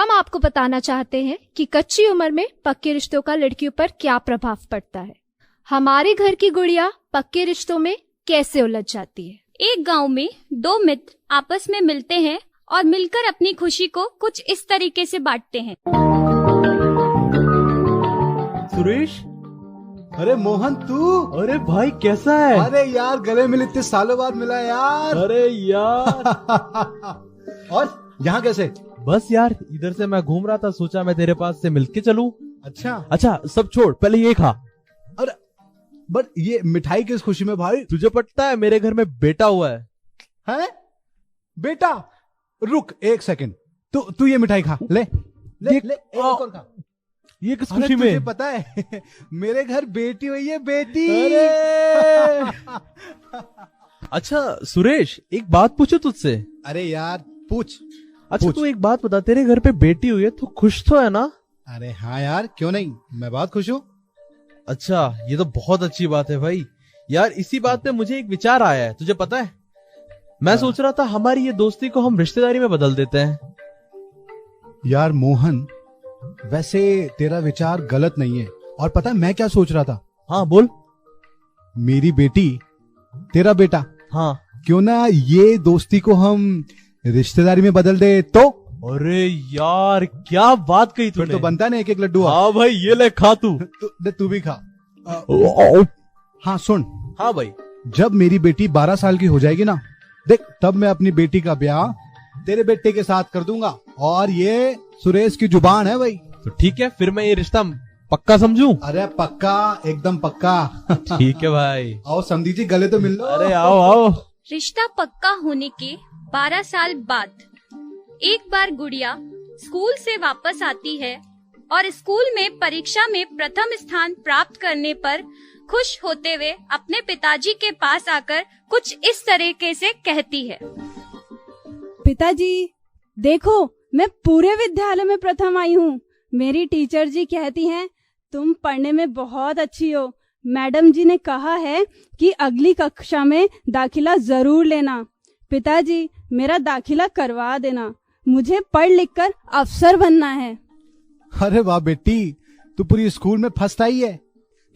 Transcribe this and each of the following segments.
हम आपको बताना चाहते हैं कि कच्ची उम्र में पक्के रिश्तों का लड़कियों पर क्या प्रभाव पड़ता है। हमारे घर की गुड़िया पक्के रिश्तों में कैसे उलझ जाती है। एक गांव में दो मित्र आपस में मिलते हैं और मिलकर अपनी खुशी को कुछ इस तरीके से बांटते हैं। सुरेश, अरे मोहन तू। अरे भाई कैसा है? अरे यार गले मिले इतने सालों बाद मिला यार। अरे यार और यहाँ कैसे? बस यार इधर से मैं घूम रहा था, सोचा मैं तेरे पास से मिलके चलूं। अच्छा सब छोड़, पहले ये खा। अरे बट ये मिठाई किस खुशी में भाई? तुझे पता है मेरे घर में बेटा हुआ है? हैं? बेटा? रुक एक सेकंड, तू ये मिठाई खा। ले एक और खा। ये किस खुशी में? तुझे पता है मेरे घर बेटी हुई है, बेटी। अरे अच्छा सुरेश, एक बात पूछूं तुझसे? अरे यार पूछ। अच्छा तू एक बात बता, तेरे घर पे बेटी हुई है तो खुश तो है ना? अरे हाँ यार, क्यों नहीं, मैं बहुत खुश हूँ। अच्छा ये तो बहुत अच्छी बात है भाई। यार इसी बात पे मुझे एक विचार आया है, तुझे पता है मैं सोच रहा था हमारी ये दोस्ती को हम रिश्तेदारी में बदल देते हैं। यार मोहन, वैसे तेरा विचार गलत नहीं है। और पता है मैं क्या सोच रहा था? हाँ बोल। मेरी बेटी तेरा बेटा, हाँ क्यों ना ये दोस्ती को हम रिश्तेदारी में बदल दे तो? अरे यार क्या बात कही तूने। फिर तो बनता है ना एक एक लड्डू। हाँ भाई ये ले खा तू भी खा। हाँ सुन। हाँ भाई, जब मेरी बेटी 12 साल की हो जाएगी ना, देख तब मैं अपनी बेटी का ब्याह तेरे बेटे के साथ कर दूंगा। और ये सुरेश की जुबान है भाई। तो ठीक है, फिर मैं ये रिश्ता पक्का समझूं? अरे पक्का, एकदम पक्का। ठीक है भाई। आओ समधी जी, गले तो मिल लो। अरे आओ आओ। रिश्ता पक्का होने के 12 साल बाद एक बार गुड़िया स्कूल से वापस आती है और स्कूल में परीक्षा में प्रथम स्थान प्राप्त करने पर खुश होते हुए अपने पिताजी के पास आकर कुछ इस तरीके से कहती है। पिताजी देखो, मैं पूरे विद्यालय में प्रथम आई हूँ। मेरी टीचर जी कहती हैं तुम पढ़ने में बहुत अच्छी हो। मैडम जी ने कहा है कि अगली कक्षा में दाखिला जरूर लेना। पिताजी मेरा दाखिला करवा देना, मुझे पढ़ लिख कर अफसर बनना है। अरे वाह बेटी, तू पूरी स्कूल में फर्स्ट आई है,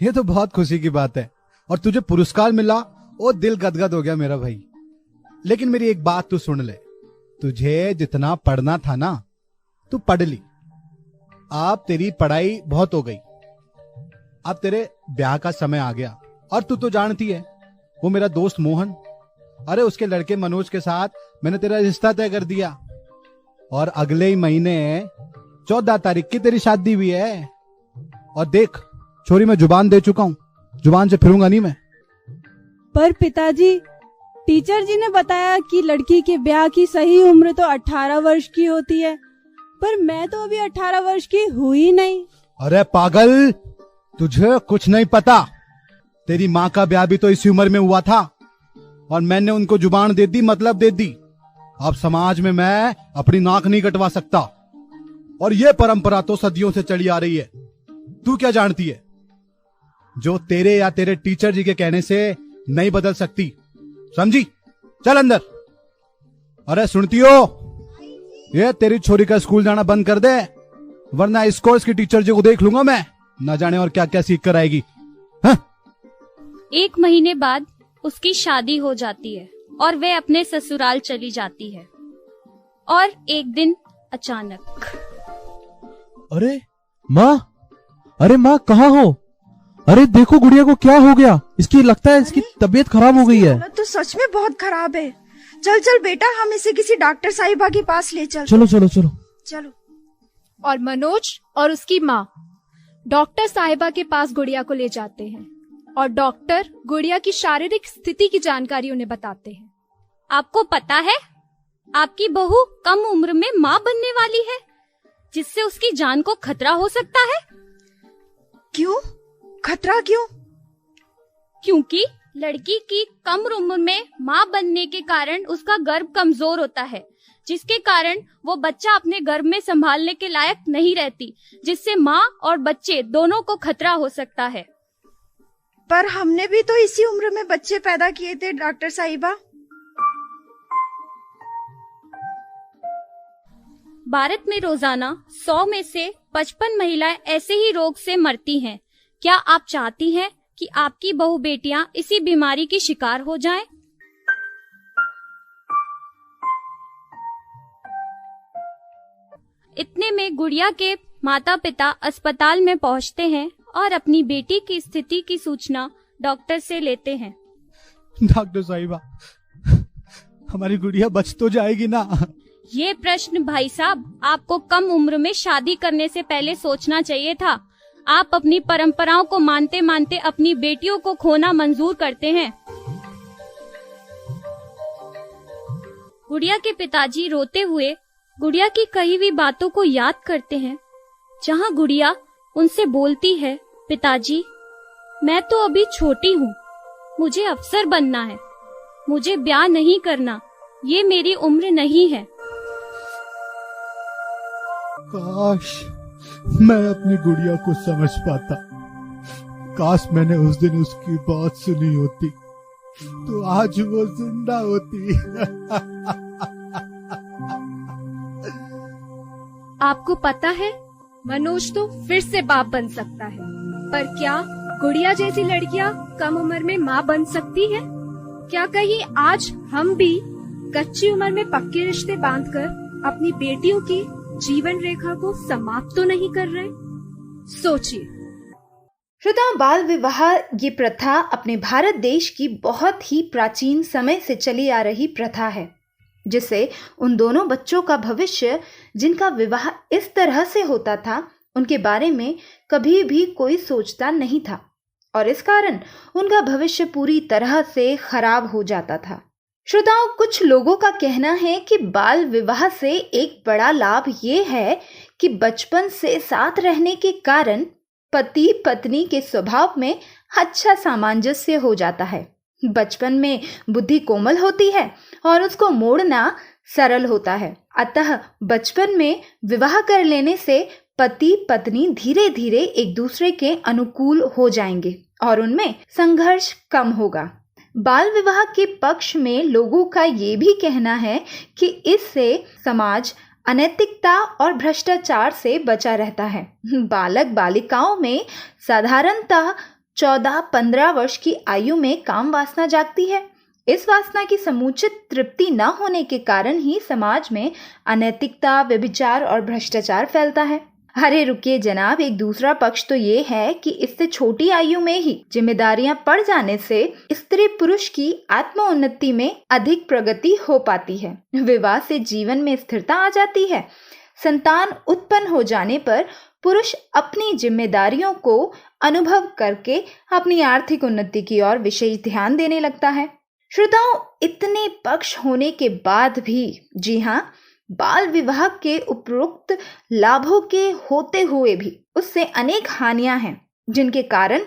ये तो बहुत खुशी की बात है। और तुझे पुरस्कार मिला, ओ दिल गदगद हो गया मेरा भाई। लेकिन मेरी एक बात तू सुन ले, तुझे जितना पढ़ना था ना तू पढ़ ली। अब तेरी पढ़ाई बहुत हो गई, अब तेरे ब्याह का समय आ गया। और तू तो जानती है वो मेरा दोस्त मोहन, अरे उसके लड़के मनोज के साथ मैंने तेरा रिश्ता तय कर दिया। और अगले ही महीने 14 तारीख की तेरी शादी हुई है। और देख छोरी, मैं जुबान दे चुका हूँ, जुबान से फिरूंगा नहीं मैं। पर पिताजी, टीचर जी ने बताया कि लड़की के ब्याह की सही उम्र तो 18 वर्ष की होती है, पर मैं तो अभी 18 वर्ष की हुई नहीं। अरे पागल, तुझे कुछ नहीं पता। तेरी माँ का ब्याह भी तो इसी उम्र में हुआ था और मैंने उनको जुबान दे दी, मतलब दे दी। अब समाज में मैं अपनी नाक नहीं कटवा सकता और ये परंपरा तो सदियों से चली आ रही है। तू क्या जानती है जो तेरे या तेरे टीचर जी के कहने से नहीं बदल सकती, समझी? चल अंदर। अरे सुनती हो, ये तेरी छोरी का स्कूल जाना बंद कर दे, वरना इस कोर्स की टीचर जी को देख लूंगा मैं, न जाने और क्या क्या सीख कर आएगी। हाँ? 1 महीने बाद उसकी शादी हो जाती है और वे अपने ससुराल चली जाती है। और एक दिन अचानक, अरे माँ कहाँ हो? अरे देखो गुड़िया को क्या हो गया, इसकी लगता है इसकी तबीयत खराब हो गई है। तो सच में बहुत खराब है। चल चल बेटा, हम इसे किसी डॉक्टर साहिबा के पास ले चल। चलो चलो चलो चलो। और मनोज और उसकी माँ डॉक्टर साहिबा के पास गुड़िया को ले जाते हैं और डॉक्टर गुड़िया की शारीरिक स्थिति की जानकारी उन्हें बताते हैं। आपको पता है आपकी बहू कम उम्र में माँ बनने वाली है, जिससे उसकी जान को खतरा हो सकता है। क्यों? खतरा क्यों? क्योंकि लड़की की कम उम्र में माँ बनने के कारण उसका गर्भ कमजोर होता है, जिसके कारण वो बच्चा अपने गर्भ में संभालने के लायक नहीं रहती, जिससे माँ और बच्चे दोनों को खतरा हो सकता है। पर हमने भी तो इसी उम्र में बच्चे पैदा किए थे डॉक्टर साहिबा। भारत में रोजाना 100 में से 55 महिलाएं ऐसे ही रोग से मरती हैं। क्या आप चाहती हैं कि आपकी बहू बेटियां इसी बीमारी की शिकार हो जाएं? इतने में गुड़िया के माता पिता अस्पताल में पहुंचते हैं और अपनी बेटी की स्थिति की सूचना डॉक्टर से लेते हैं। डॉक्टर साहिबा, हमारी गुड़िया बच तो जाएगी ना? ये प्रश्न भाई साहब आपको कम उम्र में शादी करने से पहले सोचना चाहिए था। आप अपनी परंपराओं को मानते मानते अपनी बेटियों को खोना मंजूर करते हैं। गुड़िया के पिताजी रोते हुए गुड़िया की कही हुई बातों को याद करते हैं, जहाँ गुड़िया उनसे बोलती है, पिताजी मैं तो अभी छोटी हूँ, मुझे अफसर बनना है, मुझे ब्याह नहीं करना, ये मेरी उम्र नहीं है। काश मैं अपनी गुड़िया को समझ पाता। काश मैंने उस दिन उसकी बात सुनी होती तो आज वो जिंदा होती। आपको पता है, मनोज तो फिर से बाप बन सकता है, पर क्या गुड़िया जैसी लड़कियां कम उम्र में माँ बन सकती है? क्या कहीं आज हम भी कच्ची उम्र में पक्के रिश्ते बांधकर अपनी बेटियों की जीवन रेखा को समाप्त तो नहीं कर रहे? सोचिए। श्रोताओं, बाल विवाह ये प्रथा अपने भारत देश की बहुत ही प्राचीन समय से चली आ रही प्रथा है, जिससे उन दोनों बच्चों का भविष्य जिनका विवाह इस तरह से होता था, उनके बारे में कभी भी कोई सोचता नहीं था और इस कारण उनका भविष्य पूरी तरह से खराब हो जाता था। श्रोताओं, कुछ लोगों का कहना है कि बाल विवाह से एक बड़ा लाभ ये है कि बचपन से साथ रहने के कारण पति पत्नी के स्वभाव में अच्छा सामंजस्य हो जाता है। बचपन में बुद्धि कोमल होती है और उसको मोड़ना सरल होता है। अतः बचपन में विवाह कर लेने से पति पत्नी धीरे धीरे एक दूसरे के अनुकूल हो जाएंगे और उनमें संघर्ष कम होगा। बाल विवाह के पक्ष में लोगों का ये भी कहना है कि इससे समाज अनैतिकता और भ्रष्टाचार से बचा रहता है। बालक बालिकाओं में साधारणतः 14-15 वर्ष की आयु में काम वासना जागती है। इस वासना की समुचित तृप्ति न होने के कारण ही समाज में अनैतिकता, व्यभिचार और भ्रष्टाचार फैलता है। अरे रुकिए जनाब, एक दूसरा पक्ष तो ये है कि इससे छोटी आयु में ही जिम्मेदारियां पड़ जाने से स्त्री पुरुष की आत्मोन्नति में अधिक प्रगति हो पाती है। विवाह से जीवन में स्थिरता आ जाती है। संतान उत्पन्न हो जाने पर पुरुष अपनी जिम्मेदारियों को अनुभव करके अपनी आर्थिक उन्नति की ओर विशेष ध्यान देने लगता है। श्रोताओं, इतने पक्ष होने के बाद भी, जी हाँ, बाल विवाह के उपरोक्त लाभों के होते हुए भी उससे अनेक हानियां हैं, जिनके कारण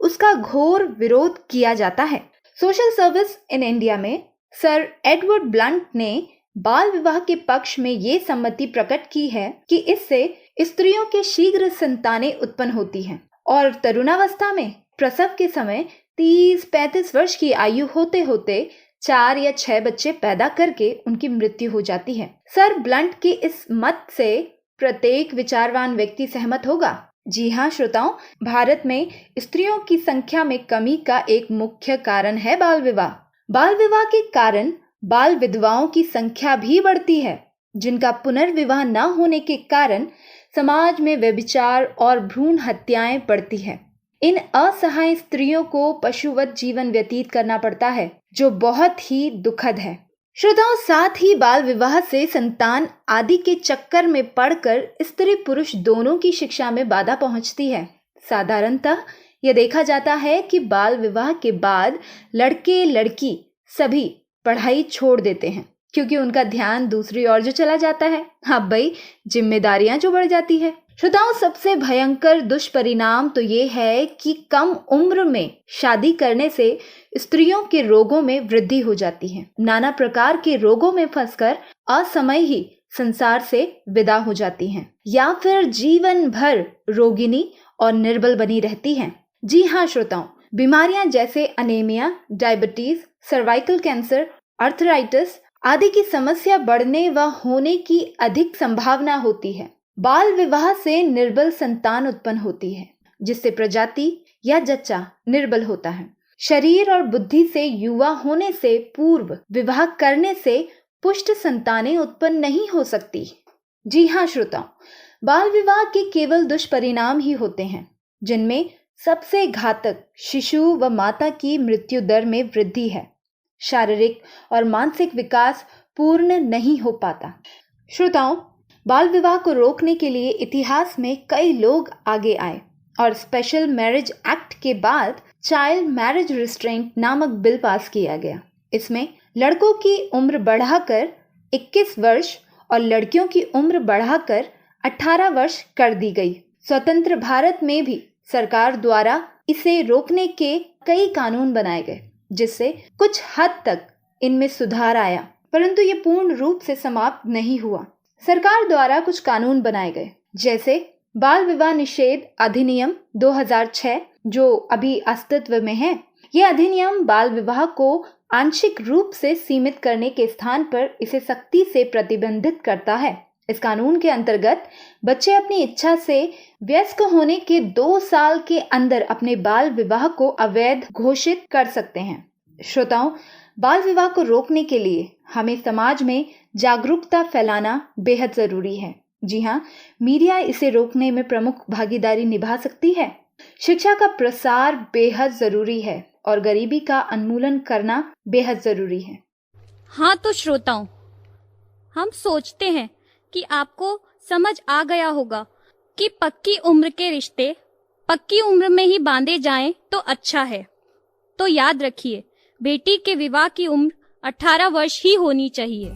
उसका घोर विरोध किया जाता है। सोशल सर्विस इन इंडिया में सर एडवर्ड ब्लंट ने बाल विवाह के पक्ष में ये सम्मति प्रकट की है कि इससे स्त्रियों के शीघ्र संतानें उत्पन्न होती हैं और तरुणावस्था में प्रसव के समय 30-35 वर्ष की आयु होते होते 4 या 6 बच्चे पैदा करके उनकी मृत्यु हो जाती है। सर ब्लंट के इस मत से प्रत्येक विचारवान व्यक्ति सहमत होगा। जी हाँ श्रोताओं, भारत में स्त्रियों की संख्या में कमी का एक मुख्य कारण है बाल विवाह। बाल विवाह के कारण बाल विधवाओं की संख्या भी बढ़ती है, जिनका पुनर्विवाह न होने के कारण समाज में व्यभिचार और भ्रूण हत्याएं बढ़ती है। इन असहाय स्त्रियों को पशुवत जीवन व्यतीत करना पड़ता है, जो बहुत ही दुखद है। श्रोताओं, साथ ही बाल विवाह से संतान आदि के चक्कर में पड़कर स्त्री पुरुष दोनों की शिक्षा में बाधा पहुंचती है। साधारणतः यह देखा जाता है कि बाल विवाह के बाद लड़के लड़की सभी पढ़ाई छोड़ देते हैं, क्योंकि उनका ध्यान दूसरी ओर जो चला जाता है। हाँ भाई, जिम्मेदारियां जो बढ़ जाती है। श्रोताओं, सबसे भयंकर दुष्परिणाम तो ये है कि कम उम्र में शादी करने से स्त्रियों के रोगों में वृद्धि हो जाती है। नाना प्रकार के रोगों में फंसकर असमय ही संसार से विदा हो जाती हैं, या फिर जीवन भर रोगिणी और निर्बल बनी रहती हैं। जी हाँ श्रोताओं, बीमारियां जैसे anaemia, diabetes, cervical cancer, arthritis आदि की समस्या बढ़ने व होने की अधिक संभावना होती है। बाल विवाह से निर्बल संतान उत्पन्न होती है, जिससे प्रजाति या जच्चा निर्बल होता है। शरीर और बुद्धि से युवा होने से पूर्व विवाह करने से पुष्ट संतानें उत्पन्न नहीं हो सकती। जी हाँ श्रोताओ, बाल विवाह के केवल दुष्परिणाम ही होते हैं, जिनमें सबसे घातक शिशु व माता की मृत्यु दर में वृद्धि है। शारीरिक और मानसिक विकास पूर्ण नहीं हो पाता। श्रोताओं, बाल विवाह को रोकने के लिए इतिहास में कई लोग आगे आए और स्पेशल मैरिज एक्ट के बाद चाइल्ड मैरिज रिस्ट्रेंट नामक बिल पास किया गया। इसमें लड़कों की उम्र बढ़ाकर 21 वर्ष और लड़कियों की उम्र बढ़ाकर 18 वर्ष कर दी गई। स्वतंत्र भारत में भी सरकार द्वारा इसे रोकने के कई कानून बनाए गए, जिससे कुछ हद तक इनमें सुधार आया, परंतु ये पूर्ण रूप से समाप्त नहीं हुआ। सरकार द्वारा कुछ कानून बनाए गए, जैसे बाल विवाह निषेध अधिनियम 2006 जो अभी अस्तित्व में है। यह अधिनियम बाल विवाह को आंशिक रूप से सीमित करने के स्थान पर इसे सख्ती से प्रतिबंधित करता है। इस कानून के अंतर्गत बच्चे अपनी इच्छा से वयस्क होने के 2 साल के अंदर अपने बाल विवाह को अवैध घोषित कर सकते हैं। श्रोताओं, बाल विवाह को रोकने के लिए हमें समाज में जागरूकता फैलाना बेहद जरूरी है। जी हाँ, मीडिया इसे रोकने में प्रमुख भागीदारी निभा सकती है। शिक्षा का प्रसार बेहद जरूरी है और गरीबी का उन्मूलन करना बेहद जरूरी है। हाँ तो श्रोताओं, हम सोचते हैं कि आपको समझ आ गया होगा कि पक्की उम्र के रिश्ते पक्की उम्र में ही बांधे जाएं तो अच्छा है। तो याद रखिए, बेटी के विवाह की उम्र 18 वर्ष ही होनी चाहिए।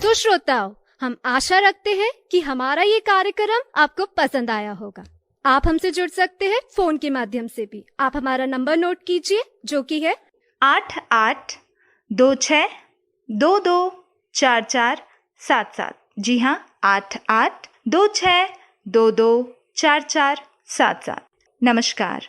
तो श्रोताओं, हम आशा रखते हैं कि हमारा ये कार्यक्रम आपको पसंद आया होगा। आप हमसे जुड़ सकते हैं फोन के माध्यम से भी। आप हमारा नंबर नोट कीजिए, जो कि है 8826224477। जी हाँ, 8826224477। नमस्कार।